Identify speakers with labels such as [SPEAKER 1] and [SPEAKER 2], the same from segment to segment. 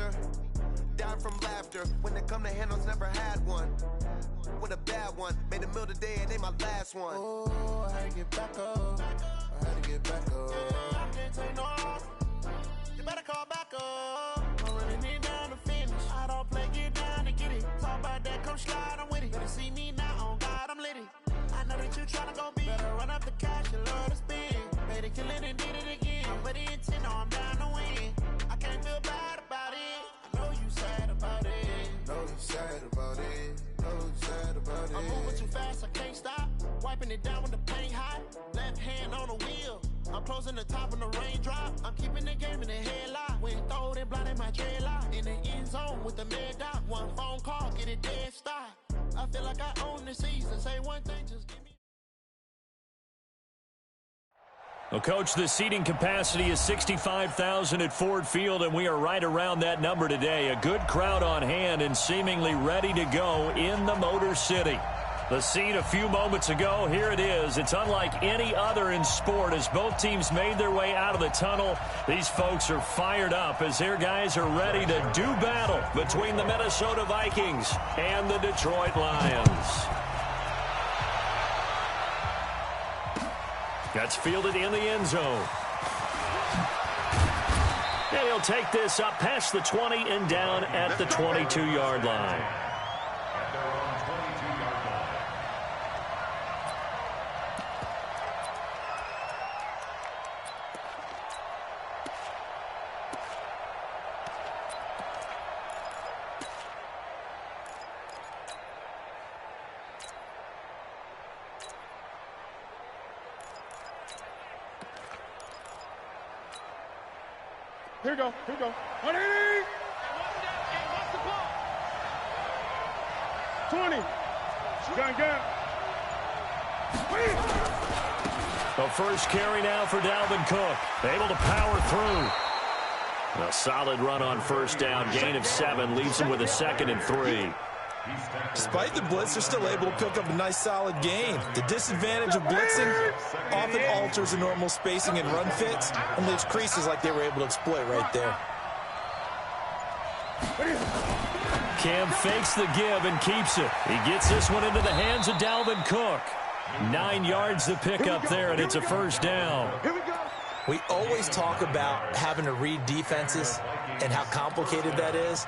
[SPEAKER 1] after. Down from laughter. When it come to handles, never had one. With a bad one. Made a meal today and ain't my last one. Oh, I had to get back up. I had to get back up. I can't take no off. You better call back up. I'm running it down to finish. I don't play, get down to get it. Talk about that, come slide, I'm with it. Better see me now, on God, I'm litty. I know that you tryna go be. Better run up the cash, you love to spend. Made it, kill it, and did it again. But the intent, no, I'm down to win. I can't feel bad about it. I know you sad about it. Know you sad about it. Know you sad about it. I'm moving too fast, I can't stop. Wiping it down when the paint hot. Left hand on the wheel. I'm closing the top when the raindrop. I'm keeping the game in the headlock. When throwed and blinded my dreadlock. In the end zone with the mad dot. One phone call, get it dead stop. I feel like I own the season. Say one thing, just give me.
[SPEAKER 2] Well, Coach, the seating capacity is 65,000 at Ford Field, and we are right around that number today. A good crowd on hand and seemingly ready to go in the Motor City. The scene a few moments ago, here it is. It's unlike any other in sport as both teams made their way out of the tunnel. These folks are fired up as their guys are ready to do battle between the Minnesota Vikings and the Detroit Lions. That's fielded in the end zone. And he'll take this up past the 20 and down at the 22-yard line.
[SPEAKER 3] Here we go. 180. 20. Gun.
[SPEAKER 2] The first carry now for Dalvin Cook. Able to power through. A solid run on first down. Gain of 7 leaves him with a 2nd and 3.
[SPEAKER 4] Despite the blitz, they're still able to pick up a nice, solid gain. The disadvantage of blitzing often alters the normal spacing and run fits and leaves creases like they were able to exploit right there.
[SPEAKER 2] Cam fakes the give and keeps it. He gets this one into the hands of Dalvin Cook. 9 yards to pick up there, and it's a first down.
[SPEAKER 4] We always talk about having to read defenses and how complicated that is.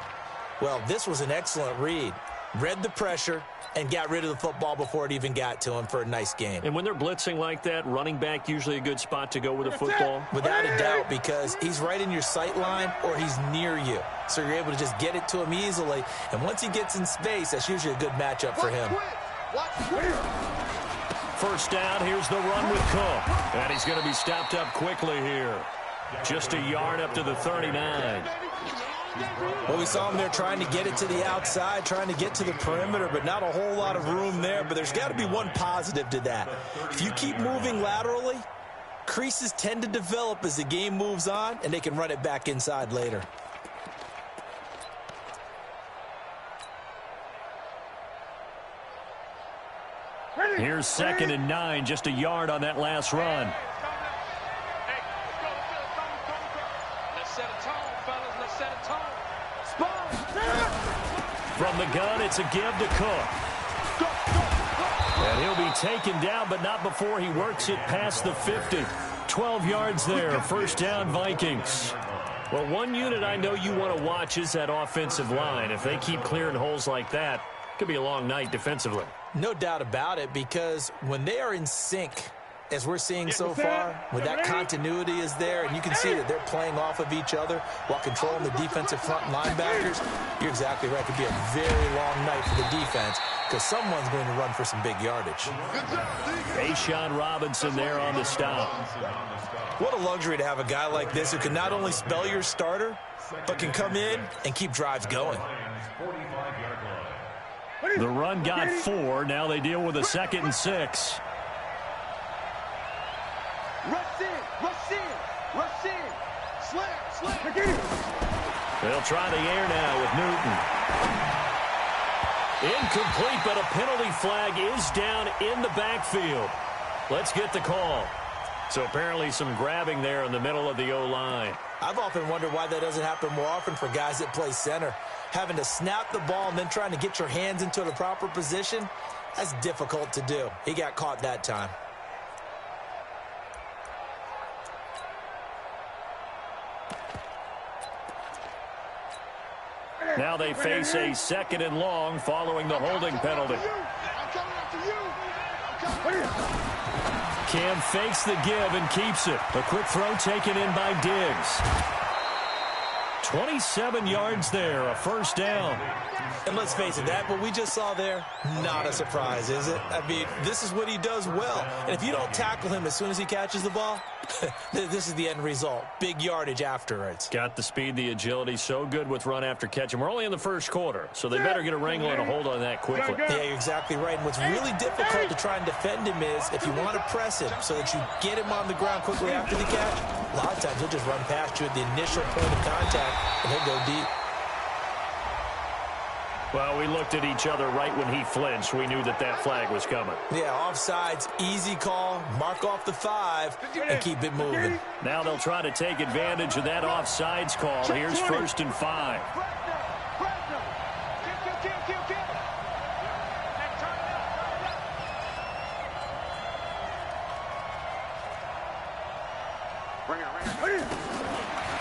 [SPEAKER 4] Well, this was an excellent read. Read the pressure and got rid of the football before it even got to him for a nice game.
[SPEAKER 2] And when they're blitzing like that, running back usually a good spot to go with a football?
[SPEAKER 4] Without a doubt, because he's right in your sight line or he's near you. So you're able to just get it to him easily. And once he gets in space, that's usually a good matchup for him.
[SPEAKER 2] First down, here's the run with Cook. And he's going to be stopped up quickly here. Just a yard up to the 39.
[SPEAKER 4] Well, we saw him there trying to get it to the outside, trying to get to the perimeter, but not a whole lot of room there. But there's got to be one positive to that. If you keep moving laterally, creases tend to develop as the game moves on, and they can run it back inside later.
[SPEAKER 2] Here's 2nd and 9, just a yard on that last run. From the gun, it's a give to Cook. And he'll be taken down, but not before he works it past the 50. 12 yards there, first down Vikings. Well, one unit I know you want to watch is that offensive line. If they keep clearing holes like that, it could be a long night defensively.
[SPEAKER 4] No doubt about it, because when they are in sync, as we're seeing so far, when that continuity is there, and you can see that they're playing off of each other while controlling the defensive front linebackers, you're exactly right. It could be a very long night for the defense because someone's going to run for some big yardage.
[SPEAKER 2] Ashawn Robinson there on the stop.
[SPEAKER 4] What a luxury to have a guy like this who can not only spell your starter, but can come in and keep drives going.
[SPEAKER 2] The run got 4. Now they deal with a 2nd and 6.
[SPEAKER 3] Rush in. Slam.
[SPEAKER 2] They'll try the air now with Newton. Incomplete, but a penalty flag is down in the backfield. Let's get the call. So apparently some grabbing there in the middle of the O-line.
[SPEAKER 4] I've often wondered why that doesn't happen more often for guys that play center. Having to snap the ball and then trying to get your hands into the proper position, that's difficult to do. He got caught that time.
[SPEAKER 2] Now they face a 2nd and long following the holding penalty. Cam fakes the give and keeps it. A quick throw taken in by Diggs. 27 yards there, a first down.
[SPEAKER 4] And let's face it, that what we just saw there, not a surprise, is it? I mean, this is what he does well. And if you don't tackle him as soon as he catches the ball, this is the end result. Big yardage afterwards.
[SPEAKER 2] Got the speed, the agility, so good with run after catch. And we're only in the first quarter, so they better get a wrangle and a hold on that quickly.
[SPEAKER 4] Yeah, you're exactly right. And what's really difficult to try and defend him is if you want to press him so that you get him on the ground quickly after the catch, a lot of times he'll just run past you at the initial point of contact, and he'll go deep.
[SPEAKER 2] Well, we looked at each other right when he flinched. We knew that that flag was coming.
[SPEAKER 4] Yeah, offsides, easy call, mark off the 5, and keep it moving.
[SPEAKER 2] Now they'll try to take advantage of that offsides call. Here's 1st and 5.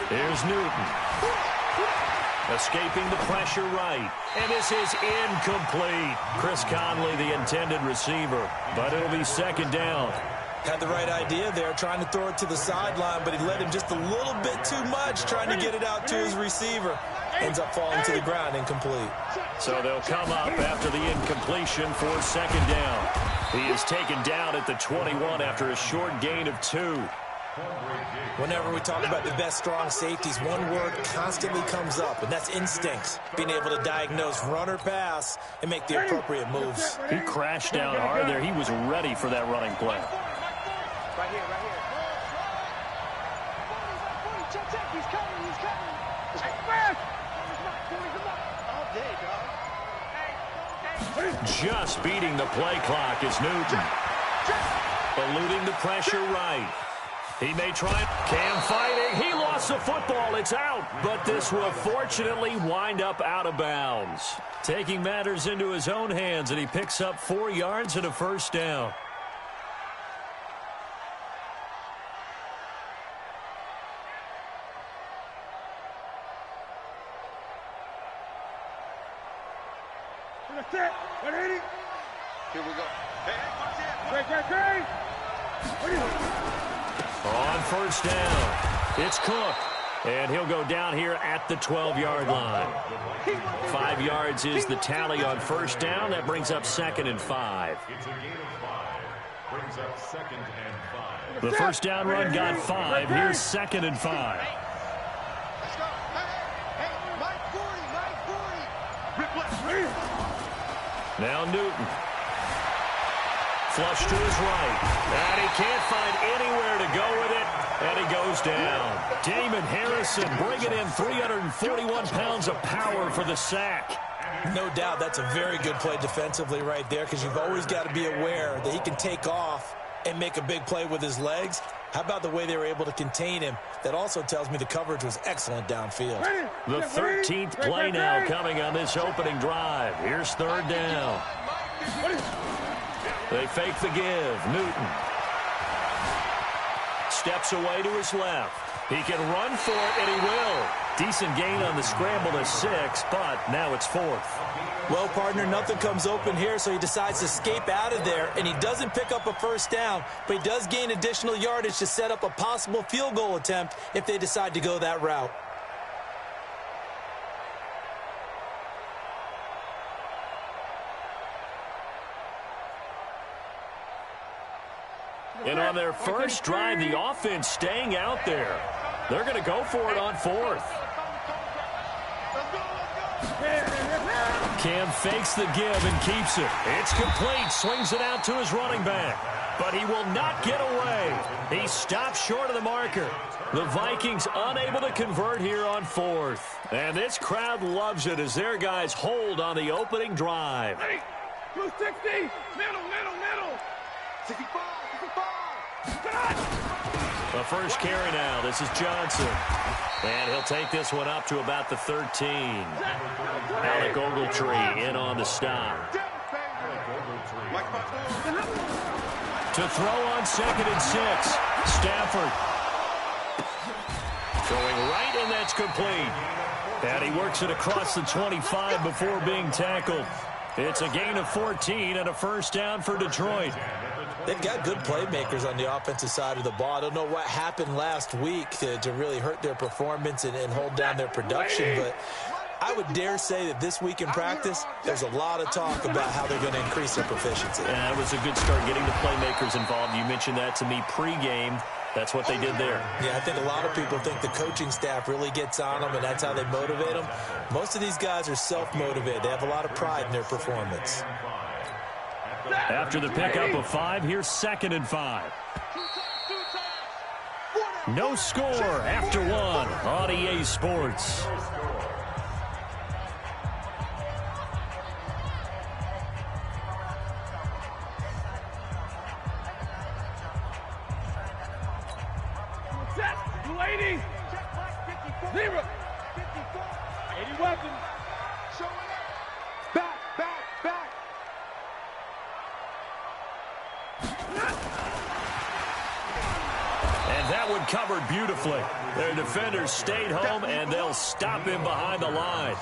[SPEAKER 2] Here's Newton. Escaping the pressure right. And this is incomplete. Chris Conley, the intended receiver. But it'll be 2nd down.
[SPEAKER 4] Had the right idea there, trying to throw it to the sideline, but he led him just a little bit too much, trying to get it out to his receiver. Ends up falling to the ground, incomplete.
[SPEAKER 2] So they'll come up after the incompletion for 2nd down. He is taken down at the 21 after a short gain of 2.
[SPEAKER 4] Whenever we talk about the best strong safeties, one word constantly comes up, and that's instincts. Being able to diagnose run or pass and make the appropriate moves.
[SPEAKER 2] He crashed down hard there. He was ready for that running play.
[SPEAKER 3] Right here, right here. Check, he's coming, he's coming. All day, dog.
[SPEAKER 2] Just beating the play clock is Newton. Eluding the pressure right. He may try. Cam fighting. He lost the football. It's out. But this will fortunately wind up out of bounds. Taking matters into his own hands, and he picks up 4 yards and a first down.
[SPEAKER 3] That's it. 180. Here we go. Hey,
[SPEAKER 2] On first down, it's Cook. And he'll go down here at the 12-yard line. 5 yards is the tally on first down. That brings up 2nd and 5.
[SPEAKER 5] It's a gain of 5. Brings up 2nd and 5.
[SPEAKER 2] The first down run got 5. Here's 2nd and 5.
[SPEAKER 3] Let's go. Hey, Mike 40.
[SPEAKER 2] Now Newton. Flush to his right. And he can't find anywhere to go with it. And he goes down. Damon Harrison bringing in 341 pounds of power for the sack.
[SPEAKER 4] No doubt that's a very good play defensively right there, because you've always got to be aware that he can take off and make a big play with his legs. How about the way they were able to contain him? That also tells me the coverage was excellent downfield.
[SPEAKER 2] The 13th play now coming on this opening drive. Here's 3rd down. They fake the give. Newton steps away to his left. He can run for it, and he will. Decent gain on the scramble to 6, but now it's 4th.
[SPEAKER 4] Well, partner, nothing comes open here, so he decides to escape out of there, and he doesn't pick up a first down, but he does gain additional yardage to set up a possible field goal attempt if they decide to go that route.
[SPEAKER 2] And on their first drive, the offense staying out there. They're going to go for it on 4th. Cam fakes the give and keeps it. It's complete. Swings it out to his running back. But he will not get away. He stops short of the marker. The Vikings unable to convert here on 4th. And this crowd loves it as their guys hold on the opening drive.
[SPEAKER 3] 260. Middle. 65.
[SPEAKER 2] The first carry now. This is Johnson. And he'll take this one up to about the 13. Alec Ogletree in on the stop. To throw on 2nd and 6. Stafford. Throwing right, and that's complete. And he works it across the 25 before being tackled. It's a gain of 14 and a first down for Detroit.
[SPEAKER 4] They've got good playmakers on the offensive side of the ball. I don't know what happened last week to really hurt their performance and hold down their production, but I would dare say that this week in practice, there's a lot of talk about how they're going to increase their proficiency.
[SPEAKER 2] Yeah, it was a good start getting the playmakers involved. You mentioned that to me pregame. That's what they did there.
[SPEAKER 4] Yeah, I think a lot of people think the coaching staff really gets on them, and that's how they motivate them. Most of these guys are self-motivated. They have a lot of pride in their performance.
[SPEAKER 2] After the pickup of 5, here's 2nd and 5. No score after 1 on EA Sports.
[SPEAKER 3] Lady, 0, 80 weapons. Back.
[SPEAKER 2] And that one covered beautifully. Their defenders stayed home, and they'll stop him behind the line.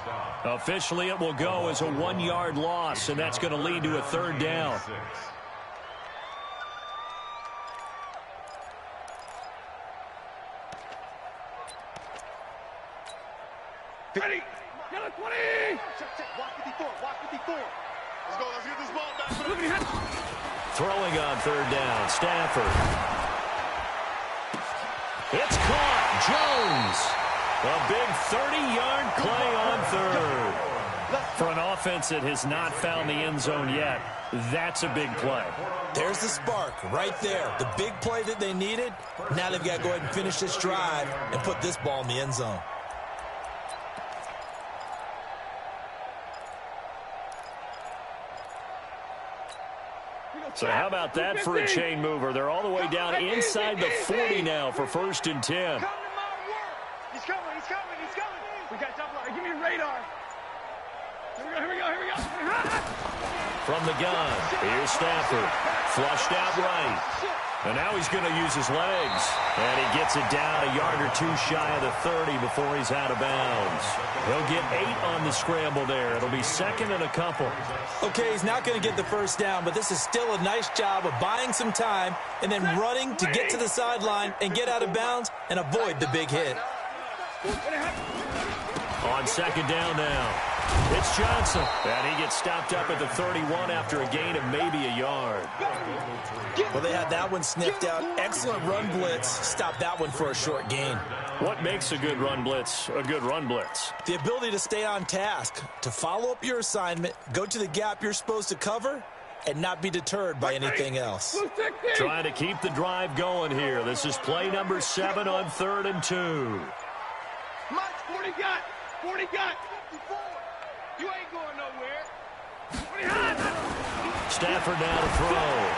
[SPEAKER 2] Officially, it will go as a 1-yard loss, and that's going to lead to a 3rd down.
[SPEAKER 3] Ready. Get a 20.
[SPEAKER 6] Walk 54. Let's get this ball back.
[SPEAKER 2] Throwing on 3rd down, Stafford. It's caught. Jones. A big 30-yard play on 3rd. For an offense that has not found the end zone yet, that's a big play.
[SPEAKER 4] There's the spark right there. The big play that they needed. Now they've got to go ahead and finish this drive and put this ball in the end zone.
[SPEAKER 2] So how about that for a chain mover? They're all the way down inside the 40 now for 1st and 10.
[SPEAKER 3] Come to my work. He's coming. We got double. Give me a radar. Here we go.
[SPEAKER 2] From the gun, here's Stafford. Flushed out right. And now he's going to use his legs. And he gets it down a yard or 2 shy of the 30 before he's out of bounds. He'll get 8 on the scramble there. It'll be 2nd and a couple.
[SPEAKER 4] Okay, he's not going to get the first down, but this is still a nice job of buying some time and then running to get to the sideline and get out of bounds and avoid the big hit.
[SPEAKER 2] On 2nd down now. It's Johnson. And he gets stopped up at the 31 after a gain of maybe a yard.
[SPEAKER 4] Well, they had that one sniffed out. Excellent run blitz. Stop that one for a short gain.
[SPEAKER 2] What makes a good run blitz a good run blitz?
[SPEAKER 4] The ability to stay on task, to follow up your assignment, go to the gap you're supposed to cover, and not be deterred by anything else.
[SPEAKER 2] Trying to keep the drive going here. This is play number 7 on 3rd and 2.
[SPEAKER 3] 40 got. 54. You ain't going nowhere.
[SPEAKER 2] Stafford now to throw.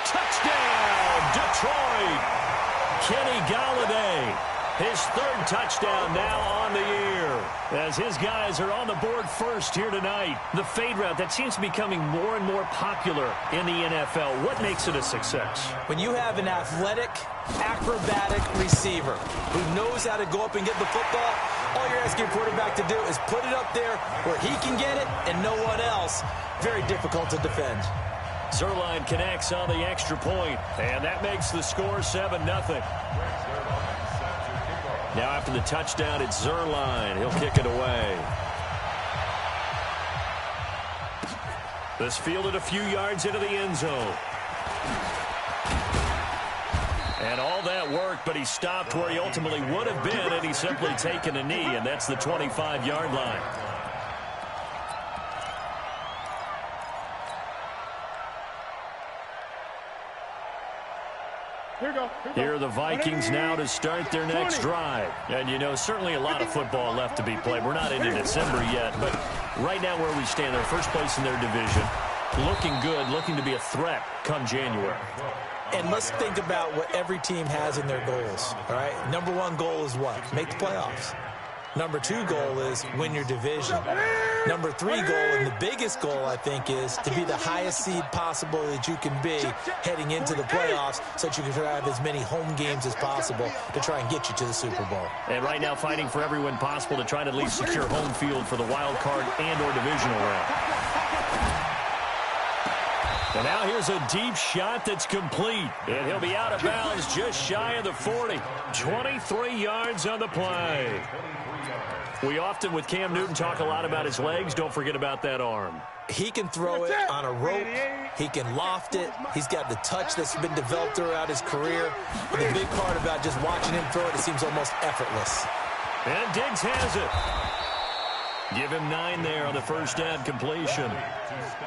[SPEAKER 2] Touchdown, Detroit. Kenny Golladay, his 3rd touchdown now on the year. As his guys are on the board first here tonight. The fade route, that seems to be becoming more and more popular in the NFL. What makes it a success?
[SPEAKER 4] When you have an athletic, acrobatic receiver who knows how to go up and get the football, all you're asking your quarterback to do is put it up there where he can get it and no one else. Very difficult to defend.
[SPEAKER 2] Zerline connects on the extra point, and that makes the score 7-0. Now after the touchdown, it's Zerline. He'll kick it away. This fielded a few yards into the end zone. And all that worked, but he stopped where he ultimately would have been, and he's simply taken a knee, and that's the 25-yard line. Here are the Vikings now to start their next drive. And, you know, certainly a lot of football left to be played. We're not into December yet, but right now where we stand, they're first place in their division. Looking good, looking to be a threat come January.
[SPEAKER 4] And let's think about what every team has in their goals, all right? Number one goal is what? Make the playoffs. Number two goal is win your division. Number three goal, and the biggest goal, I think, is to be the highest seed possible that you can be heading into the playoffs so that you can have as many home games as possible to try and get you to the Super Bowl.
[SPEAKER 2] And right now fighting for every win possible to try to at least secure home field for the wild card and or divisional round. And now here's a deep shot that's complete. And he'll be out of bounds just shy of the 40. 23 yards on the play. We often, with Cam Newton, talk a lot about his legs. Don't forget about that arm.
[SPEAKER 4] He can throw it on a rope. He can loft it. He's got the touch that's been developed throughout his career. And the big part about just watching him throw it, it seems almost effortless.
[SPEAKER 2] And Diggs has it. Give him 9 there on the first down completion.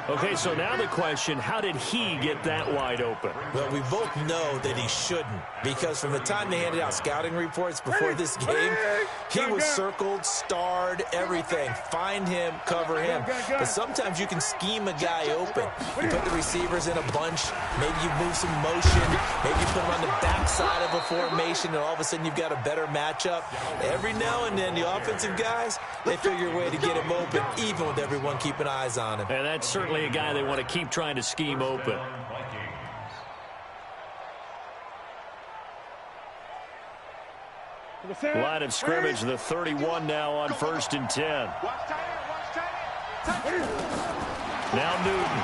[SPEAKER 2] Okay, so now the question, how did he get that wide open?
[SPEAKER 4] Well, we both know that he shouldn't, because from the time they handed out scouting reports before this game, he was circled, starred, everything. Find him, cover him. But sometimes you can scheme a guy open. You put the receivers in a bunch. Maybe you move some motion. Maybe you put them on the backside of a formation, and all of a sudden you've got a better matchup. Every now and then, the offensive guys, they figure a way to get him open, even with everyone keeping eyes on him.
[SPEAKER 2] And that's certainly a guy they want to keep trying to scheme open. Line of scrimmage, the 31 now on 1st and 10. Now Newton.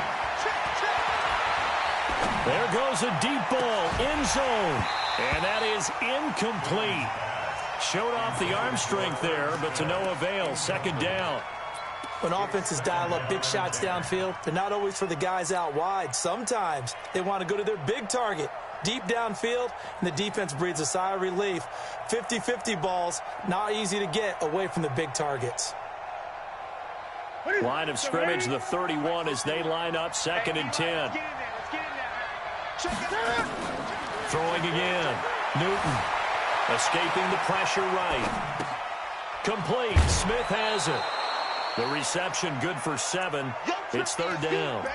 [SPEAKER 2] There goes a deep ball, end zone. And that is incomplete. Showed off the arm strength there, but to no avail. 2nd down.
[SPEAKER 4] When offenses dial up big shots downfield, they're not always for the guys out wide. Sometimes they want to go to their big target, deep downfield, and the defense breathes a sigh of relief. 50-50 balls, not easy to get away from the big targets.
[SPEAKER 2] Line of scrimmage, the 31 as they line up, 2nd and 10. Throwing again. Newton escaping the pressure right. Complete. Smith has it. The reception good for 7. It's 3rd down.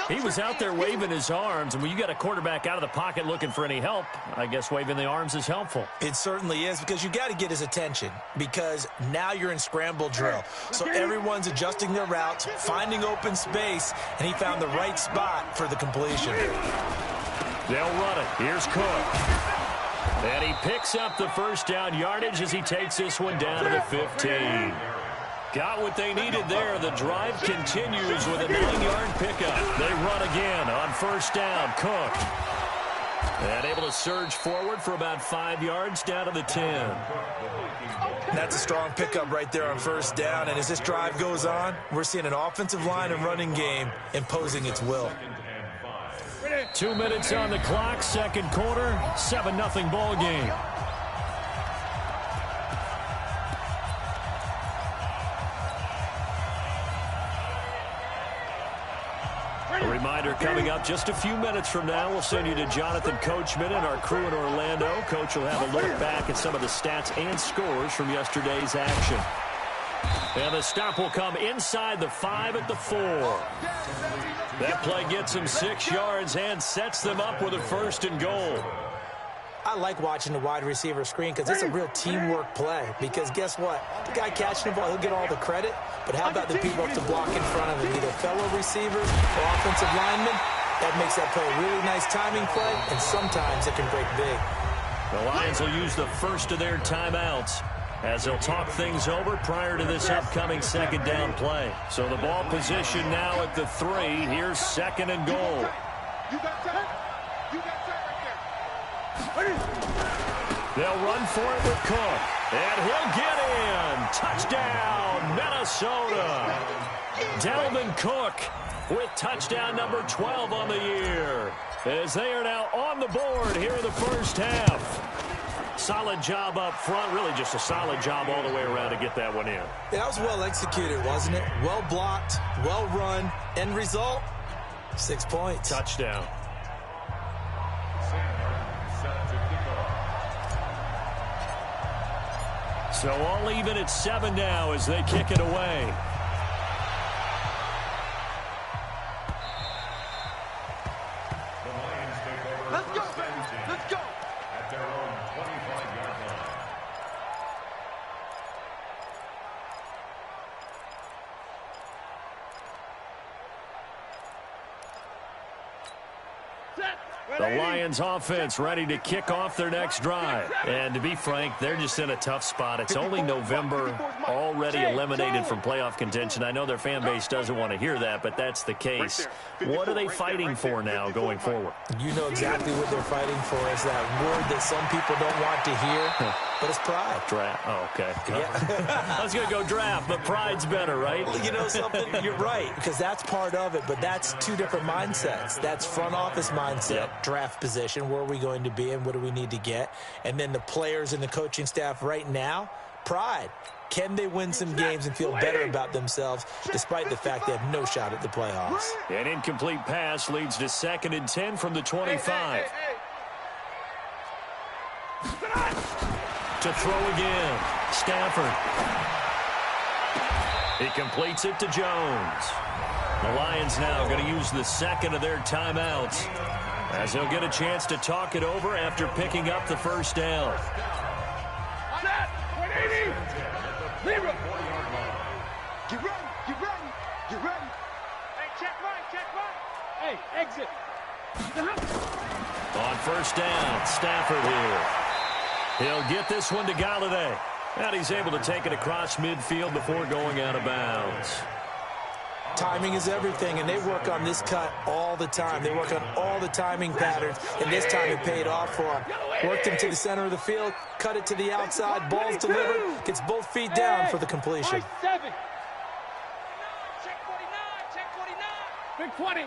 [SPEAKER 2] He was out there waving his arms, and when you got a quarterback out of the pocket looking for any help, I guess waving the arms is helpful.
[SPEAKER 4] It certainly is, because you got to get his attention, because now you're in scramble drill. So everyone's adjusting their routes, finding open space, and he found the right spot for the completion.
[SPEAKER 2] They'll run it. Here's Cook. And he picks up the first down yardage as he takes this one down to the 15. Got what they needed there. The drive continues with a 9-yard pickup. They run again on 1st down. Cook. And able to surge forward for about 5 yards down to the 10.
[SPEAKER 4] That's a strong pickup right there on 1st down. And as this drive goes on, we're seeing an offensive line and running game imposing its will.
[SPEAKER 2] 2 minutes on the clock, 2nd quarter, 7-0 ball game. A reminder coming up just a few minutes from now, we'll send you to Jonathan Coachman and our crew in Orlando. Coach will have a look back at some of the stats and scores from yesterday's action. And the stop will come inside the 5 at the 4. That play gets them 6 yards and sets them up with a 1st and goal.
[SPEAKER 4] I like watching the wide receiver screen because it's a real teamwork play. Because guess what? The guy catching the ball, he'll get all the credit. But how about the people up to block in front of him, either fellow receivers or offensive linemen? That makes that play a really nice timing play, and sometimes it can break big.
[SPEAKER 2] The Lions will use the first of their timeouts as they'll talk things over prior to this upcoming 2nd down play. So the ball position now at the 3. Here's 2nd and goal. They'll run for it with Cook. And he'll get in. Touchdown, Minnesota. Dalvin Cook with touchdown number 12 on the year, as they are now on the board here in the 1st half. Solid job up front, really just a solid job all the way around to get that one in.
[SPEAKER 4] That was well executed, wasn't it? Well blocked, well run. End result, 6 points.
[SPEAKER 2] Touchdown. So all even at 7 now as they kick it away. The Lions offense ready to kick off their next drive. And to be frank, they're just in a tough spot. It's only November, already eliminated from playoff contention. I know their fan base doesn't want to hear that, but that's the case. What are they fighting for now going forward?
[SPEAKER 4] You know exactly what they're fighting for. Is that word that some people don't want to hear, but it's pride.
[SPEAKER 2] Draft. Oh, okay.
[SPEAKER 4] Yeah.
[SPEAKER 2] I was going to go draft, but pride's better, right?
[SPEAKER 4] Well, you know something? You're right, because that's part of it, but that's two different mindsets. That's front office mindset, draft position, where are we going to be and what do we need to get? And then the players and the coaching staff right now, pride. Can they win some games and feel better about themselves despite the fact they have no shot at the playoffs?
[SPEAKER 2] An incomplete pass leads to 2nd and 10 from the 25. To throw again, Stafford. He completes it to Jones. The Lions now going to use the 2nd of their timeouts as they'll get a chance to talk it over after picking up the first down.
[SPEAKER 3] Get ready. Hey, check right. Hey, exit.
[SPEAKER 2] On first down, Stafford here. He'll get this one to Galladay. And he's able to take it across midfield before going out of bounds.
[SPEAKER 4] Timing is everything, and they work on this cut all the time. They work on all the timing patterns, and this time it paid off for him. Worked him to the center of the field, cut it to the outside, ball's delivered, gets both feet down for the completion.
[SPEAKER 3] Check 49. Big 20.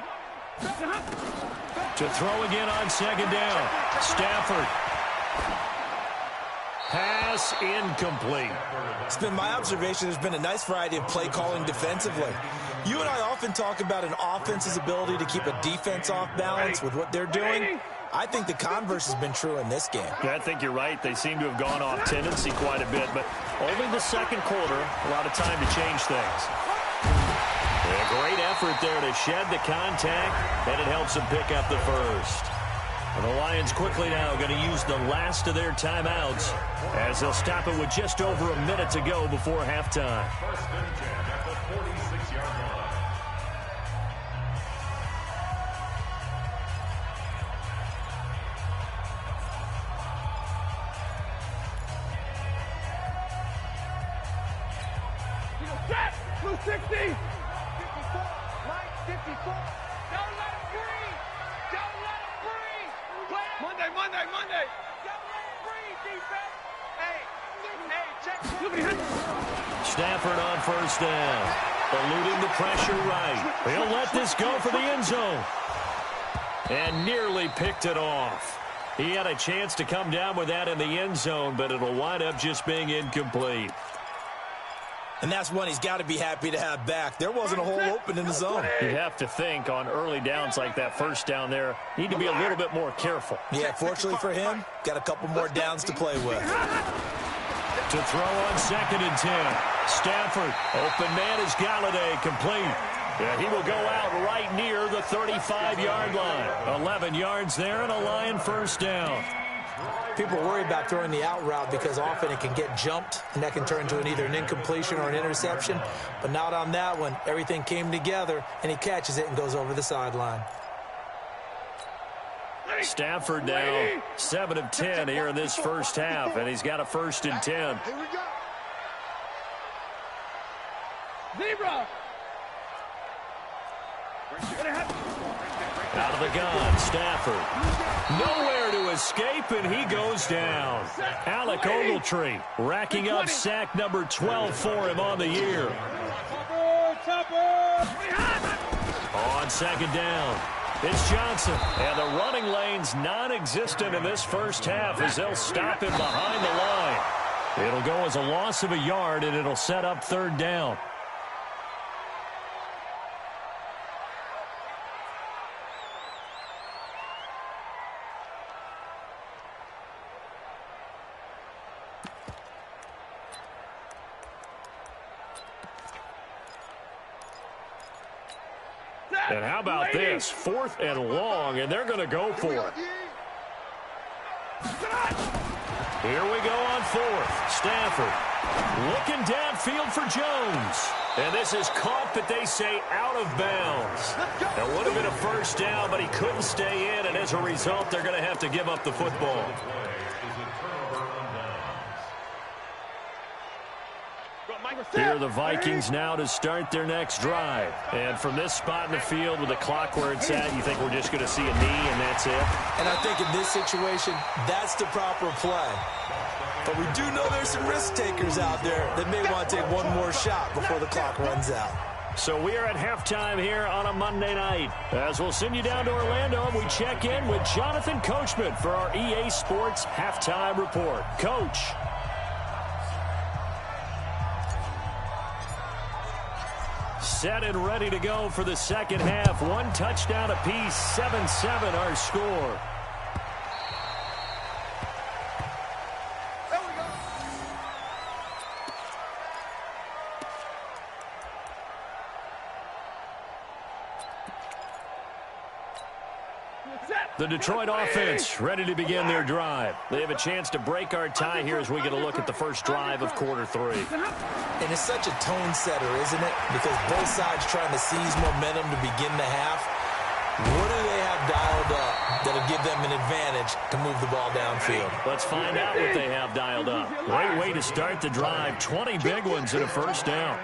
[SPEAKER 2] To throw again on 2nd down, Stafford. Pass incomplete.
[SPEAKER 4] It's been my observation there's been a nice variety of play calling defensively. You and I often talk about an offense's ability to keep a defense off balance with what they're doing. I think the converse has been true in this game.
[SPEAKER 2] I think you're right. They seem to have gone off tendency quite a bit, but only the 2nd quarter, a lot of time to change things. A great effort there to shed the contact, and it helps them pick up the first. And the Lions quickly now going to use the last of their timeouts as they'll stop it with just over a minute to go before halftime.
[SPEAKER 5] 1st and 10 at the 46-yard line.
[SPEAKER 3] Set! 260! 54! Mike, 54! Don't let him breathe! Don't let him breathe! Monday! Don't let him breathe, defense! Hey, check. Look at him!
[SPEAKER 2] Stafford on first down. Eluding the pressure right. He'll let this go for the end zone. And nearly picked it off. He had a chance to come down with that in the end zone, but it'll wind up just being incomplete.
[SPEAKER 4] And that's one he's got to be happy to have back. There wasn't a hole open in the zone.
[SPEAKER 2] You have to think on early downs like that first down there, need to be a little bit more careful.
[SPEAKER 4] Yeah, fortunately for him, got a couple more downs to play with.
[SPEAKER 2] To throw on 2nd and 10. Stafford, open man is Galladay, complete. Yeah, he will go out right near the 35-yard line. 11 yards there and a Lion first down.
[SPEAKER 4] People worry about throwing the out route because often it can get jumped, and that can turn into either an incompletion or an interception. But not on that one. Everything came together, and he catches it and goes over the sideline.
[SPEAKER 2] Stafford now 7 of 10 here in this first half, and he's got a 1st and 10.
[SPEAKER 6] Here we go.
[SPEAKER 3] Zebra!
[SPEAKER 2] Out of the gun, Stafford. Nowhere to escape, and he goes down. Alec Ogletree racking up sack number 12 for him on the year. On 2nd down, it's Johnson. And the running lane's non-existent in this first half as they'll stop him behind the line. It'll go as a loss of a yard, and it'll set up 3rd down. And how about this? 4th and long, and they're going to go for it. Here we go on fourth. Stafford looking downfield for Jones. And this is caught, but they say out of bounds. That would have been a first down, but he couldn't stay in, and as a result, they're going to have to give up the football. Here are the Vikings now to start their next drive. And from this spot in the field with the clock where it's at, you think we're just going to see a knee and that's it?
[SPEAKER 4] And I think in this situation, that's the proper play. But we do know there's some risk takers out there that may want to take one more shot before the clock runs out.
[SPEAKER 2] So we are at halftime here on a Monday night. As we'll send you down to Orlando, and we check in with Jonathan Coachman for our EA Sports Halftime Report. Coach. Set and ready to go for the second half. One touchdown apiece, 7-7 our score. The Detroit offense ready to begin their drive. They have a chance to break our tie here as we get a look at the first drive of quarter three.
[SPEAKER 4] And it's such a tone setter, isn't it? Because both sides trying to seize momentum to begin the half. What do they have dialed up that'll give them an advantage to move the ball downfield?
[SPEAKER 2] Let's find out what they have dialed up. Great way to start the drive. 20 big ones and a first down.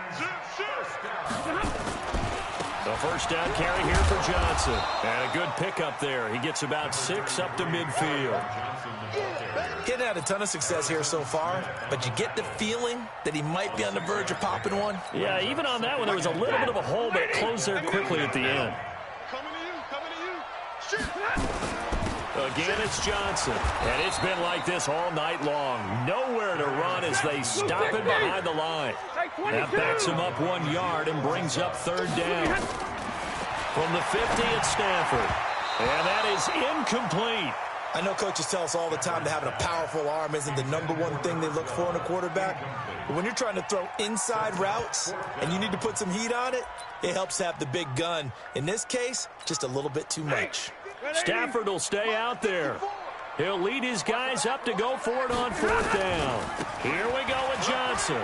[SPEAKER 2] The first down carry here for Johnson. And a good pickup there. He gets about 6 up to midfield.
[SPEAKER 4] Getting had a ton of success here so far, but you get the feeling that he might be on the verge of popping one.
[SPEAKER 2] Yeah, even on that one, there was a little bit of a hole, but it closed there quickly at the end. Again, it's Johnson. And it's been like this all night long. Nowhere to run as they stop it behind the line. That backs him up 1 yard and brings up third down. From the 50, it's Stafford. And that is incomplete.
[SPEAKER 4] I know coaches tell us all the time that having a powerful arm isn't the #1 thing they look for in a quarterback. But when you're trying to throw inside routes and you need to put some heat on it, it helps to have the big gun. In this case, just a little bit too much.
[SPEAKER 2] Stafford will stay out there. He'll lead his guys up to go for it on fourth down. Here we go with Johnson.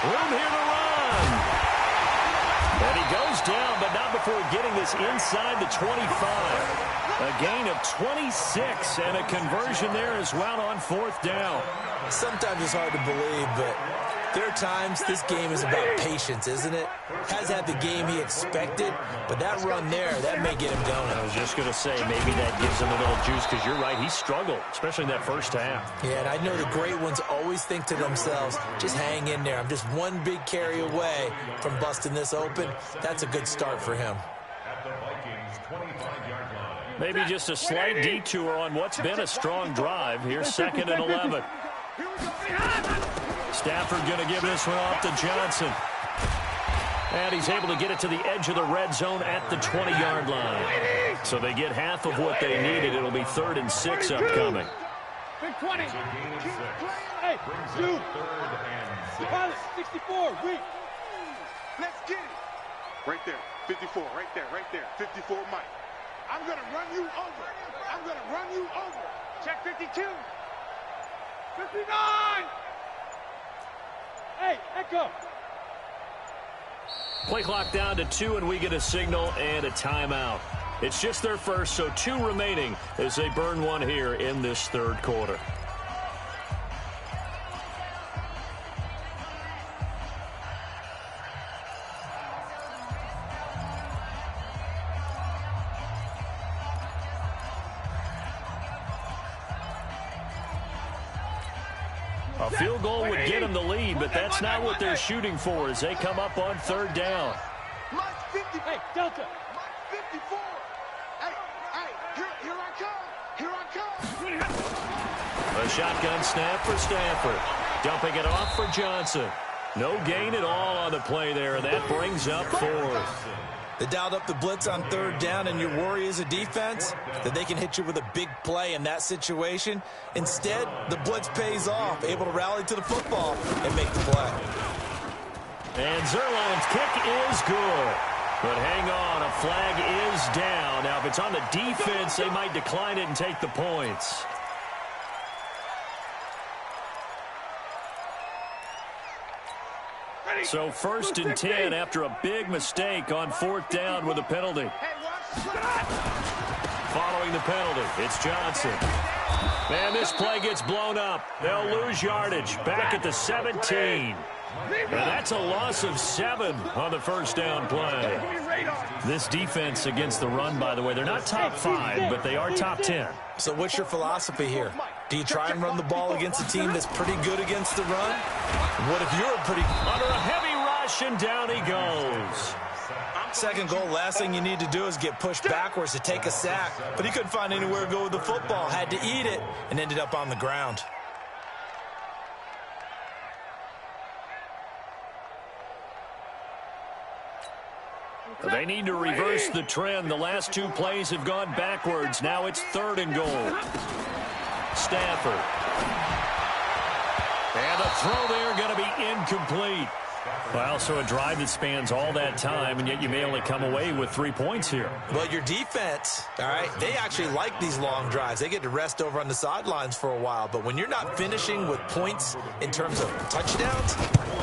[SPEAKER 2] Room here to run. And he goes down, but not before getting this inside the 25. A gain of 26 and a conversion there as well on fourth down.
[SPEAKER 4] Sometimes it's hard to believe, but there are times this game is about patience, isn't it? Has had the game he expected, but that run there, that may get him going.
[SPEAKER 2] I was just going to say, maybe that gives him a little juice, because you're right, he struggled, especially in that first half.
[SPEAKER 4] Yeah, and I know the great ones always think to themselves, just hang in there. I'm just one big carry away from busting this open. That's a good start for him.
[SPEAKER 5] At the Vikings' 25-yard line.
[SPEAKER 2] Maybe just a slight detour on what's been a strong drive. Here's 2nd and 11. Stafford going to give this one off to Johnson. And he's able to get it to the edge of the red zone at the 20-yard line. So they get half of what they needed. It'll be 3rd and 6 upcoming.
[SPEAKER 3] Big 20. Hey,
[SPEAKER 5] Dude.
[SPEAKER 3] 64. Weak.
[SPEAKER 6] Let's get it. Right there. 54. Right there. Right there. 54 Mike. I'm going to run you over. I'm going to run you over.
[SPEAKER 3] Check 52. 59. Hey, Echo.
[SPEAKER 2] Play clock down to 2, and we get a signal and a timeout. It's just their first, so 2 remaining as they burn one here in this third quarter. A field goal would get them the lead, but that's not what they're shooting for as they come up on third down.
[SPEAKER 3] Hey, Delta.
[SPEAKER 6] 54. Hey, here I come. Here I come.
[SPEAKER 2] A shotgun snap for Stafford. Dumping it off for Johnson. No gain at all on the play there, and that brings up 4th.
[SPEAKER 4] They dialed up the blitz on third down, and your worry as a defense that they can hit you with a big play in that situation. Instead, the blitz pays off, able to rally to the football and make the play.
[SPEAKER 2] And Zerline's kick is good. But hang on, a flag is down. Now, if it's on the defense, they might decline it and take the points. So 1st and 10 after a big mistake on 4th down with a penalty. Following the penalty, it's Johnson. Man, this play gets blown up. They'll lose yardage back at the 17. And that's a loss of 7 on the 1st down play. This defense against the run, by the way, they're not top 5, but they are top 10.
[SPEAKER 4] So what's your philosophy here? Do you try and run the ball against a team that's pretty good against the run? What if you're under
[SPEAKER 2] a heavy rush, and down he goes.
[SPEAKER 4] Second goal, last thing you need to do is get pushed backwards to take a sack. But he couldn't find anywhere to go with the football. Had to eat it and ended up on the ground.
[SPEAKER 2] They need to reverse the trend. The last 2 plays have gone backwards. Now it's 3rd and goal. Stafford. And the throw there going to be incomplete. Well, so a drive that spans all that time, and yet you may only come away with 3 points here.
[SPEAKER 4] Well, your defense, all right, they actually like these long drives. They get to rest over on the sidelines for a while. But when you're not finishing with points in terms of touchdowns,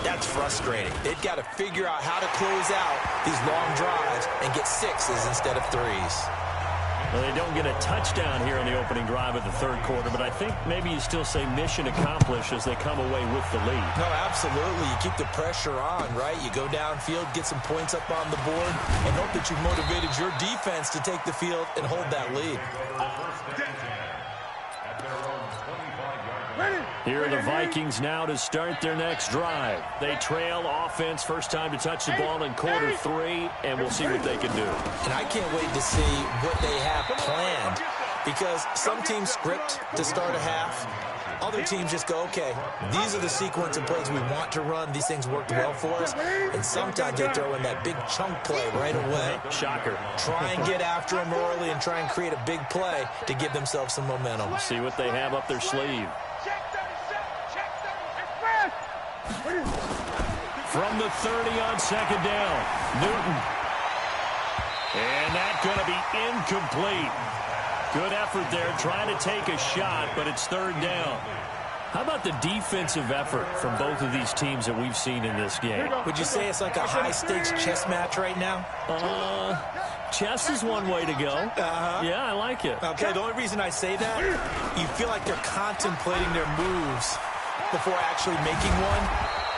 [SPEAKER 4] that's frustrating. They've got to figure out how to close out these long drives and get 6s instead of 3s.
[SPEAKER 2] Well, they don't get a touchdown here on the opening drive of the 3rd quarter, but I think maybe you still say mission accomplished as they come away with the lead.
[SPEAKER 4] No, absolutely. You keep the pressure on, right? You go downfield, get some points up on the board, and hope that you've motivated your defense to take the field and hold that lead.
[SPEAKER 2] Here are the Vikings now to start their next drive. They trail offense, first time to touch the ball in quarter 3, and we'll see what they can do.
[SPEAKER 4] And I can't wait to see what they have planned, because some teams script to start a half. Other teams just go, okay, these are the sequence of plays we want to run. These things worked well for us. And sometimes they throw in that big chunk play right away.
[SPEAKER 2] Shocker.
[SPEAKER 4] Try and get after them early and try and create a big play to give themselves some momentum.
[SPEAKER 2] See what they have up their sleeve. From the 30 on 2nd down, Newton. And that's going to be incomplete. Good effort there, trying to take a shot, but it's 3rd down. How about the defensive effort from both of these teams that we've seen in this game?
[SPEAKER 4] Would you say it's like a high-stakes chess match right now?
[SPEAKER 2] Chess is one way to go. Yeah, I like it.
[SPEAKER 4] Okay, the only reason I say that, you feel like they're contemplating their moves before actually making one,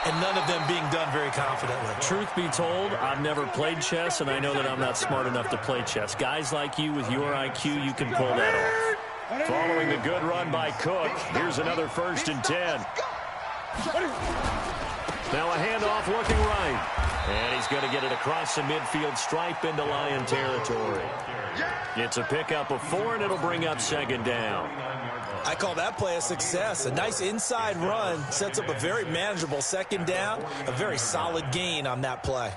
[SPEAKER 4] and none of them being done very confidently.
[SPEAKER 2] Truth be told, I've never played chess, and I know that I'm not smart enough to play chess. Guys like you with your IQ, you can pull that off. Following the good run by Cook, here's another 1st and 10. Now a handoff looking right. And he's going to get it across the midfield stripe into Lion territory. It's a pickup of 4, and it'll bring up 2nd down.
[SPEAKER 4] I call that play a success. A nice inside run sets up a very manageable 2nd down. A very solid gain on that play.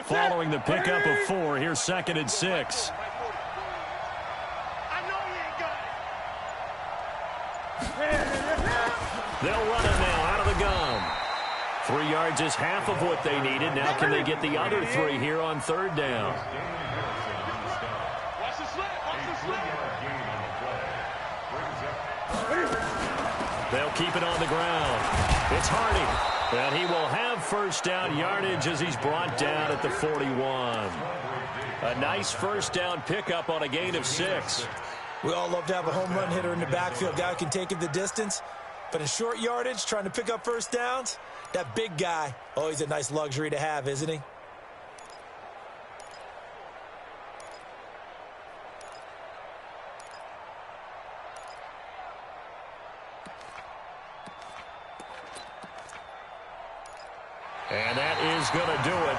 [SPEAKER 2] Following the pickup of 4, here's 2nd and 6. They'll run it now out of the gun. 3 yards is half of what they needed. Now can they get the other 3 here on 3rd down? They'll keep it on the ground. It's Hardy. And he will have 1st down yardage as he's brought down at the 41. A nice 1st down pickup on a gain of 6.
[SPEAKER 4] We all love to have a home run hitter in the backfield. Guy who can take it the distance. But in short yardage, trying to pick up 1st downs, that big guy, oh, he's a nice luxury to have, isn't he?
[SPEAKER 2] And that is going to do it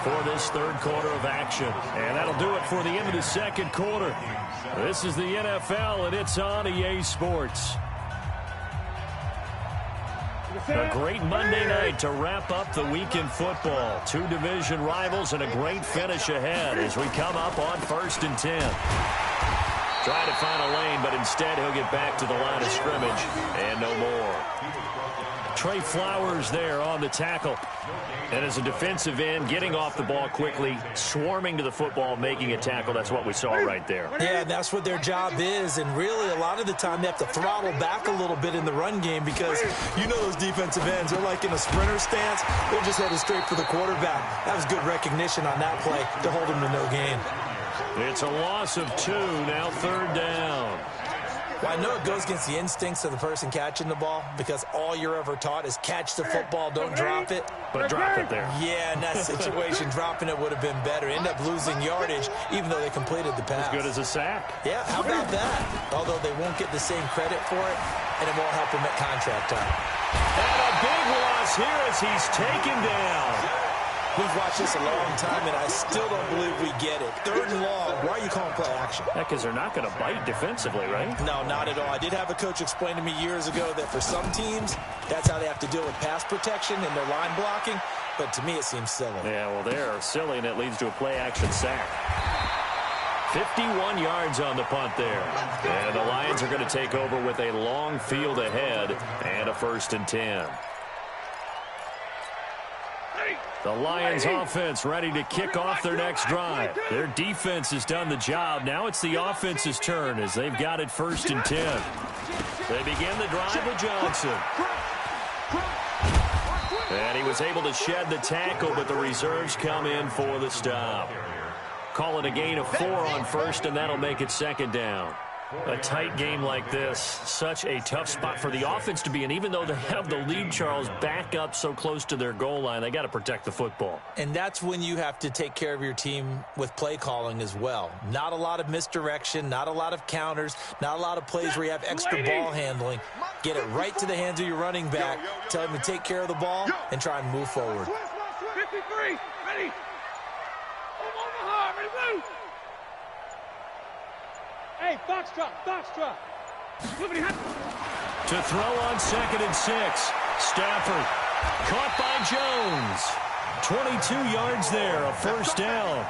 [SPEAKER 2] for this 3rd quarter of action. And that'll do it for the end of the 2nd quarter. This is the NFL, and it's on EA Sports. A great Monday night to wrap up the week in football. 2 division rivals and a great finish ahead as we come up on 1st and 10. Trying to find a lane, but instead he'll get back to the line of scrimmage and no more. Trey Flowers there on the tackle. And as a defensive end, getting off the ball quickly, swarming to the football, making a tackle, that's what we saw right there.
[SPEAKER 4] Yeah, and that's what their job is. And really, a lot of the time, they have to throttle back a little bit in the run game because you know those defensive ends, they're like in a sprinter stance. They're just headed straight for the quarterback. That was good recognition on that play to hold him to no gain.
[SPEAKER 2] It's a loss of 2, now 3rd down.
[SPEAKER 4] Well, I know it goes against the instincts of the person catching the ball because all you're ever taught is catch the football, don't drop it.
[SPEAKER 2] But drop it there.
[SPEAKER 4] Yeah, in that situation, dropping it would have been better. End up losing yardage, even though they completed the pass.
[SPEAKER 2] As good as a sack.
[SPEAKER 4] Yeah, how about that? Although they won't get the same credit for it, and it won't help them at contract time.
[SPEAKER 2] And a big loss here as he's taken down.
[SPEAKER 4] We've watched this a long time, and I still don't believe we get it. 3rd and long. Why are you calling play action?
[SPEAKER 2] Because they're not going to bite defensively, right?
[SPEAKER 4] No, not at all. I did have a coach explain to me years ago that for some teams, that's how they have to deal with pass protection and their line blocking. But to me, it seems silly.
[SPEAKER 2] Yeah, well, they're silly, and it leads to a play-action sack. 51 yards on the punt there. And the Lions are going to take over with a long field ahead and a 1st and 10. The Lions offense ready to kick off their next drive. Their defense has done the job. Now it's the offense's turn as they've got it 1st and 10. They begin the drive with Johnson. And he was able to shed the tackle, but the reserves come in for the stop. Call it a gain of 4 on 1st, and that'll make it 2nd down. A tight game like this, such a tough spot for the offense to be in. Even though they have the lead, Charles, back up so close to their goal line, they got to protect the football.
[SPEAKER 4] And that's when you have to take care of your team with play calling as well. Not a lot of misdirection, not a lot of counters, not a lot of plays where you have extra ball handling. Get it right to the hands of your running back, tell him to take care of the ball, and try and move forward.
[SPEAKER 3] 53, ready. Omaha, ready, move. Hey, Foxtrot.
[SPEAKER 2] To throw on 2nd and 6. Stafford caught by Jones. 22 yards there, a 1st down.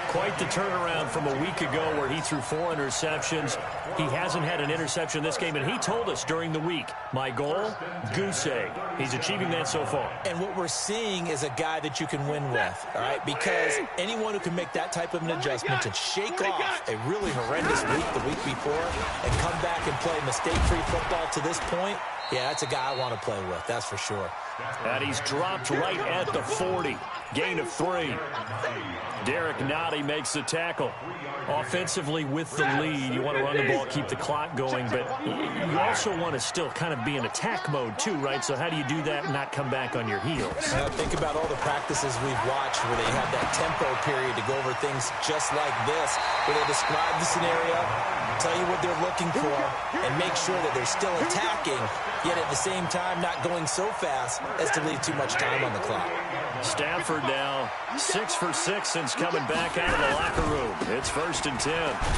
[SPEAKER 2] Quite the turnaround from a week ago where he threw 4 interceptions. He hasn't had an interception this game, and he told us during the week, my goal, goose egg. He's achieving that so far.
[SPEAKER 4] And what we're seeing is a guy that you can win with, all right? Because anyone who can make that type of an adjustment and shake off a really horrendous week the week before and come back and play mistake-free football to this point, yeah, that's a guy I want to play with, that's for sure.
[SPEAKER 2] And he's dropped right at the 40. Gain of 3. Derek Nottie makes the tackle. Offensively with the lead, you want to run the ball, keep the clock going, but you also want to still kind of be in attack mode too, right? So how do you do that and not come back on your heels?
[SPEAKER 4] Think about all the practices we've watched where they have that tempo period to go over things just like this, where they describe the scenario, tell you what they're looking for, and make sure that they're still attacking, yet at the same time not going so fast as to leave too much time on the clock.
[SPEAKER 2] Stafford now 6 for 6 since coming back out of the locker room. It's 1st and 10.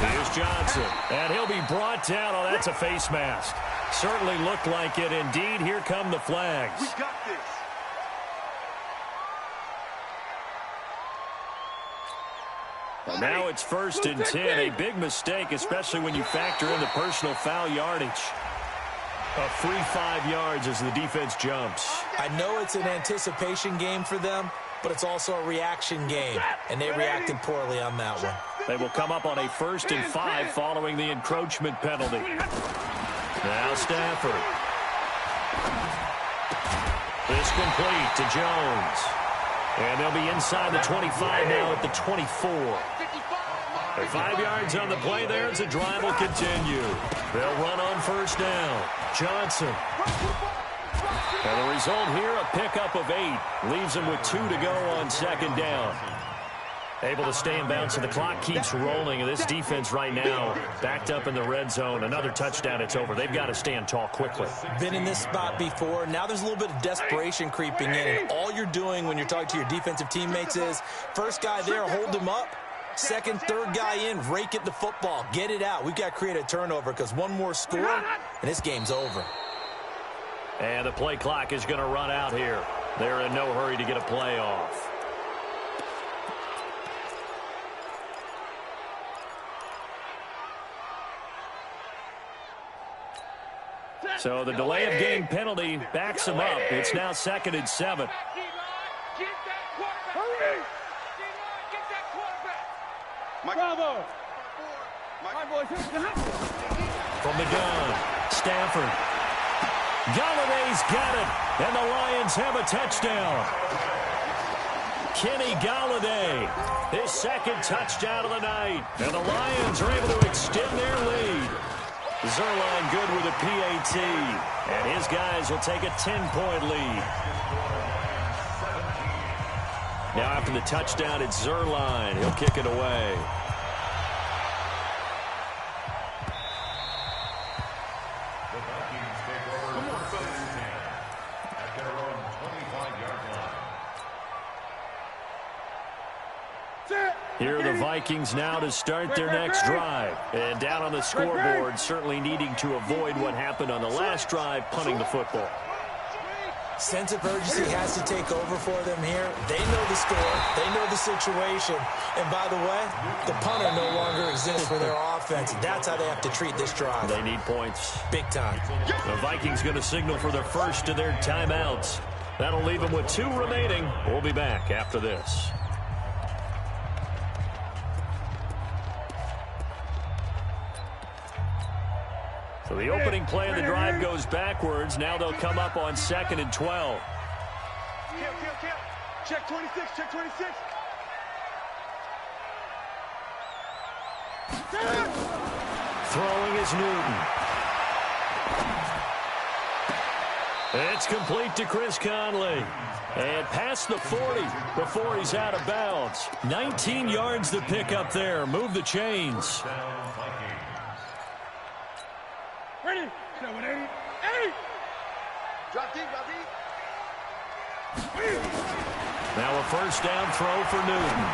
[SPEAKER 2] Here's Johnson. And he'll be brought down. Oh, that's a face mask. Certainly looked like it. Indeed, here come the flags.
[SPEAKER 6] We got this.
[SPEAKER 2] And now it's 1st and 10. A big mistake, especially when you factor in the personal foul yardage. A free 5 yards as the defense jumps.
[SPEAKER 4] I know it's an anticipation game for them, but it's also a reaction game, and they reacted poorly on that one.
[SPEAKER 2] They will come up on a 1st and 5 following the encroachment penalty. Now Stafford. This complete to Jones. And they'll be inside the 25 now at the 24. 5 yards on the play there as the drive will continue. They'll run on 1st down. Johnson. And the result here, a pickup of 8. Leaves them with 2 to go on 2nd down. Able to stay in bounds, so the clock keeps rolling. And this defense right now backed up in the red zone. Another touchdown, it's over. They've got to stand tall quickly.
[SPEAKER 4] Been in this spot before. Now there's a little bit of desperation creeping in. And all you're doing when you're talking to your defensive teammates is, first guy there, hold him up. Second, third guy in, rake at the football. Get it out. We've got to create a turnover because one more score, and this game's over.
[SPEAKER 2] And the play clock is going to run out here. They're in no hurry to get a play off. So the delay of game penalty backs him up. It's now 2nd and 7.
[SPEAKER 3] Bravo.
[SPEAKER 2] From the gun, Stafford. Galladay's got it, and the Lions have a touchdown. Kenny Galladay, his 2nd touchdown of the night, and the Lions are able to extend their lead. Zerline good with a PAT, and his guys will take a 10-point lead. Now after the touchdown, it's Zerline. He'll kick it away.
[SPEAKER 5] The Vikings take over the first and 10 at their own 25-yard line.
[SPEAKER 2] Here are the Vikings now to start their next drive. And down on the scoreboard, certainly needing to avoid what happened on the last drive, punting the football.
[SPEAKER 4] Sense of urgency has to take over for them here. They know the score. They know the situation. And by the way, the punter no longer exists for their offense. That's how they have to treat this drive.
[SPEAKER 2] They need points.
[SPEAKER 4] Big time.
[SPEAKER 2] The Vikings going to signal for the first of their timeouts. That'll leave them with 2 remaining. We'll be back after this. So the opening play of the drive goes backwards. Now they'll come up on 2nd and 12.
[SPEAKER 6] Kill. Check 26, check 26.
[SPEAKER 2] Throwing is Newton. It's complete to Chris Conley. And past the 40 before he's out of bounds. 19 yards to pick up there. Move the chains.
[SPEAKER 3] Ready? 780. 80.
[SPEAKER 6] Drop deep.
[SPEAKER 2] Now a first down throw for Newton.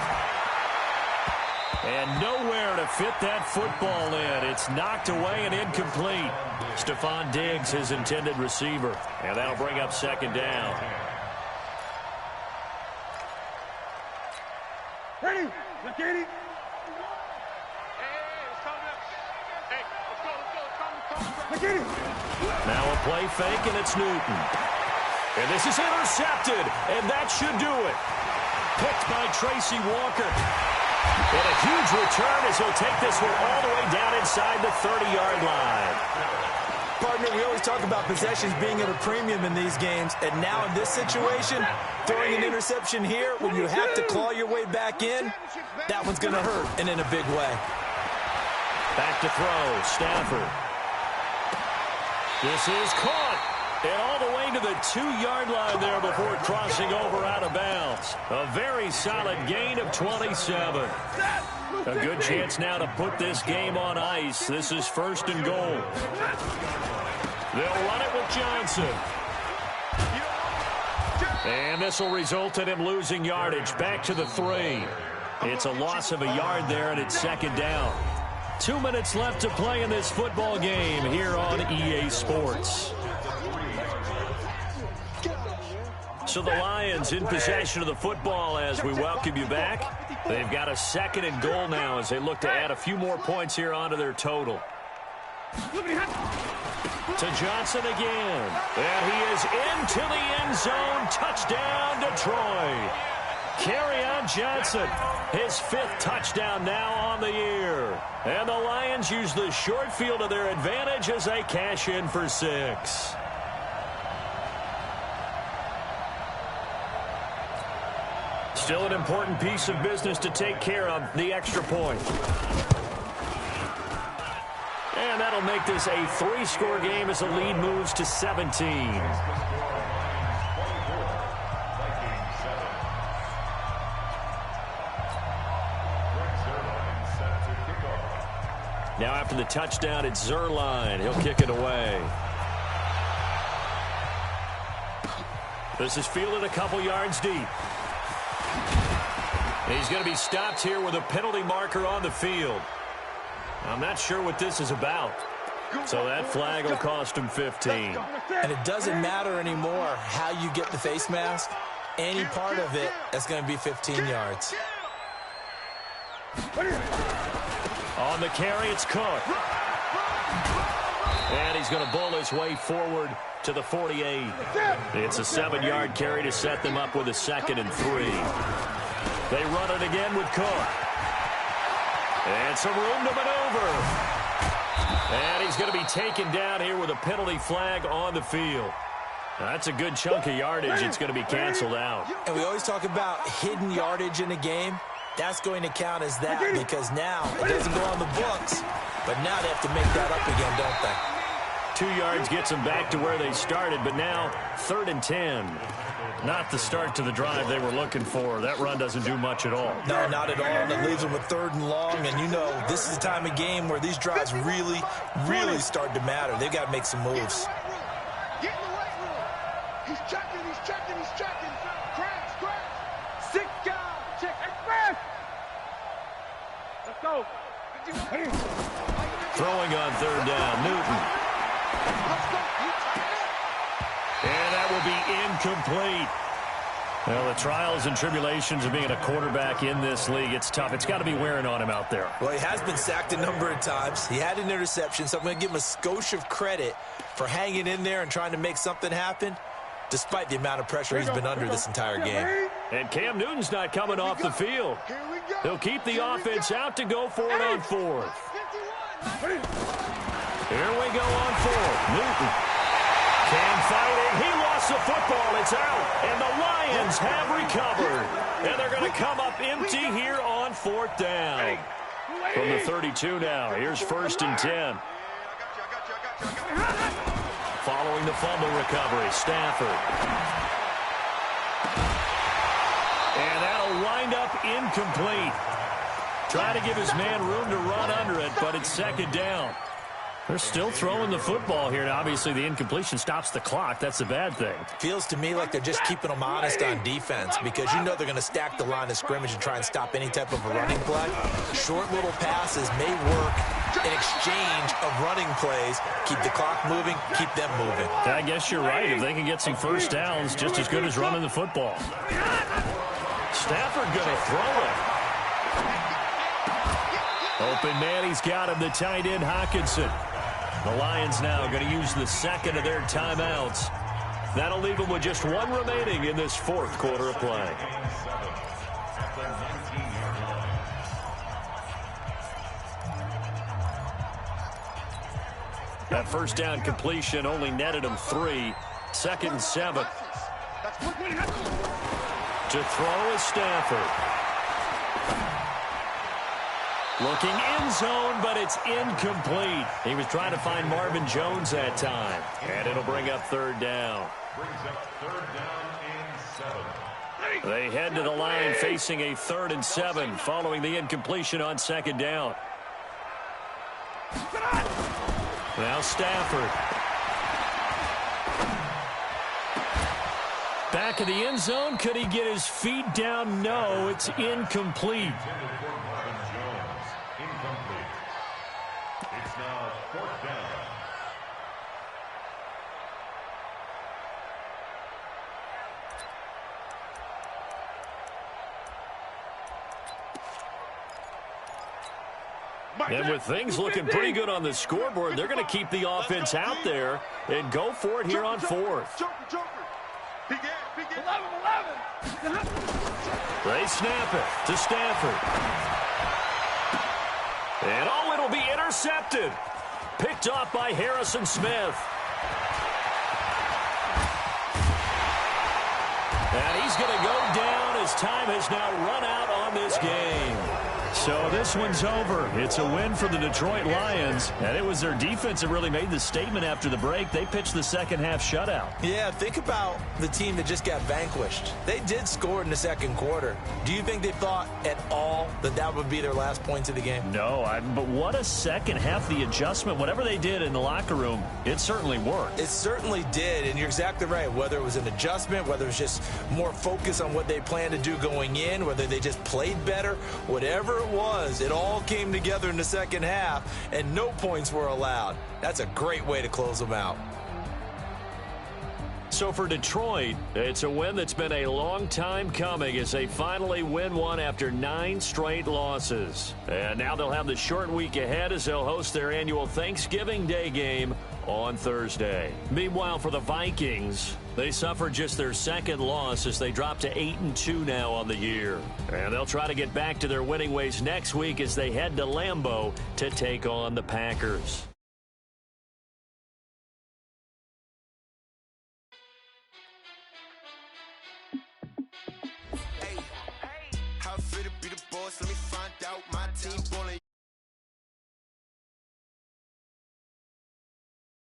[SPEAKER 2] And nowhere to fit that football in. It's knocked away and incomplete. Stephon Diggs, his intended receiver. And that'll bring up 2nd down.
[SPEAKER 3] Ready? Look at it.
[SPEAKER 2] Now a play fake, and it's Newton. And this is intercepted, and that should do it. Picked by Tracy Walker. And a huge return as he'll take this one all the way down inside the 30-yard line.
[SPEAKER 4] Partner, we always talk about possessions being at a premium in these games, and now in this situation, throwing an interception here when you have to claw your way back in, that one's going to hurt, and in a big way.
[SPEAKER 2] Back to throw, Stafford. This is caught, and all the way to the 2-yard line there before crossing over out of bounds. A very solid gain of 27. A good chance now to put this game on ice. This is 1st and goal. They'll run it with Johnson. And this will result in him losing yardage. Back to the 3. It's a loss of a yard there, and it's 2nd down. 2 minutes left to play in this football game here on EA Sports. So the Lions in possession of the football as we welcome you back. They've got a 2nd and goal now as they look to add a few more points here onto their total. To Johnson again. And he is into the end zone. Touchdown, Detroit. Kerryon Johnson, his 5th touchdown now on the year. And the Lions use the short field to their advantage as they cash in for 6. Still an important piece of business to take care of, the extra point. And that'll make this a 3-score game as the lead moves to 17. Now after the touchdown, it's Zerline. He'll kick it away. This is fielded a couple yards deep. He's going to be stopped here with a penalty marker on the field. I'm not sure what this is about. So that flag will cost him 15.
[SPEAKER 4] And it doesn't matter anymore how you get the face mask. Any part of it, that's going to be 15 yards.
[SPEAKER 2] On the carry, it's Cook. And he's going to bull his way forward to the 48. It's a 7-yard carry to set them up with a 2nd and 3. They run it again with Cook. And some room to maneuver. And he's going to be taken down here with a penalty flag on the field. That's a good chunk of yardage. It's going to be canceled out.
[SPEAKER 4] And we always talk about hidden yardage in a game. That's going to count as that because now it doesn't go on the books. But now they have to make that up again, don't they?
[SPEAKER 2] 2 yards gets them back to where they started, but now 3rd and 10. Not the start to the drive they were looking for. That run doesn't do much at all.
[SPEAKER 4] No, not at all. And it leaves them with 3rd and long. And you know, this is the time of game where these drives really, really start to matter. They've got to make some moves.
[SPEAKER 6] Get in the right room. He's checking, he's checking, he's checking. Crash.
[SPEAKER 3] 6 guys. Check. Express. Let's go.
[SPEAKER 2] Throwing on 3rd down, Newton. And that will be incomplete. Well, the trials and tribulations of being a quarterback in this league, it's tough. It's got to be wearing on him out there.
[SPEAKER 4] Well, he has been sacked a number of times. He had an interception, so I'm going to give him a skosh of credit for hanging in there and trying to make something happen, despite the amount of pressure he's been under this entire game.
[SPEAKER 2] And Cam Newton's not coming off the field. He'll keep the offense out to go for it on 4th. Here we go on 4th. Newton. Cam fighting. He lost the football. It's out. And the Lions have recovered. And they're going to come up empty here on 4th down. From the 32 now. Here's 1st and 10. Following the fumble recovery, Stafford. And that'll wind up incomplete. Try to give his man room to run under it, but it's 2nd down. They're still throwing the football here. Now, obviously, the incompletion stops the clock. That's the bad thing.
[SPEAKER 4] Feels to me like they're just keeping them honest on defense because you know they're going to stack the line of scrimmage and try and stop any type of a running play. Short little passes may work in exchange of running plays. Keep the clock moving, keep them moving.
[SPEAKER 2] I guess you're right. If they can get some 1st downs, just as good as running the football. Stafford going to throw it. Open man, he's got him, the tight end, Hockenson. The Lions now going to use the 2nd of their timeouts. That'll leave them with just 1 remaining in this 4th quarter of play. That 1st down completion only netted him 3. 2nd and 7. To throw is Stafford. Looking end zone, but it's incomplete. He was trying to find Marvin Jones that time. And it'll bring up 3rd down.
[SPEAKER 5] Brings up 3rd down and 7.
[SPEAKER 2] They head to the line facing a 3rd and 7 following the incompletion on 2nd down. Now Stafford. Back of the end zone. Could he get his feet down? No, it's incomplete.
[SPEAKER 5] It's now 4th down.
[SPEAKER 2] And with things looking pretty good on the scoreboard, they're going to keep the offense out there and go for it here on 4th. They snap it to Stafford. And oh, it'll be intercepted. Picked off by Harrison Smith. And he's going to go down as time has now run out on this game. So this one's over. It's a win for the Detroit Lions, and it was their defense that really made the statement after the break. They pitched the second half shutout.
[SPEAKER 4] Yeah, think about the team that just got vanquished. They did score in the 2nd quarter. Do you think they thought at all that that would be their last points of the game?
[SPEAKER 2] No, but what a second half. The adjustment, whatever they did in the locker room, it certainly worked.
[SPEAKER 4] It certainly did, and you're exactly right. Whether it was an adjustment, whether it was just more focus on what they planned to do going in, whether they just played better, whatever it was, it all came together in the 2nd half, and no points were allowed. That's a great way to close them out.
[SPEAKER 2] So for Detroit, it's a win that's been a long time coming as they finally win one after 9 straight losses. And now they'll have the short week ahead as they'll host their annual Thanksgiving Day game on Thursday. Meanwhile, for the Vikings, they suffered just their second loss as they dropped to 8-2 now on the year. And they'll try to get back to their winning ways next week as they head to Lambeau to take on the Packers.
[SPEAKER 1] How fit to be the boss? Let me find out. My team ballin'.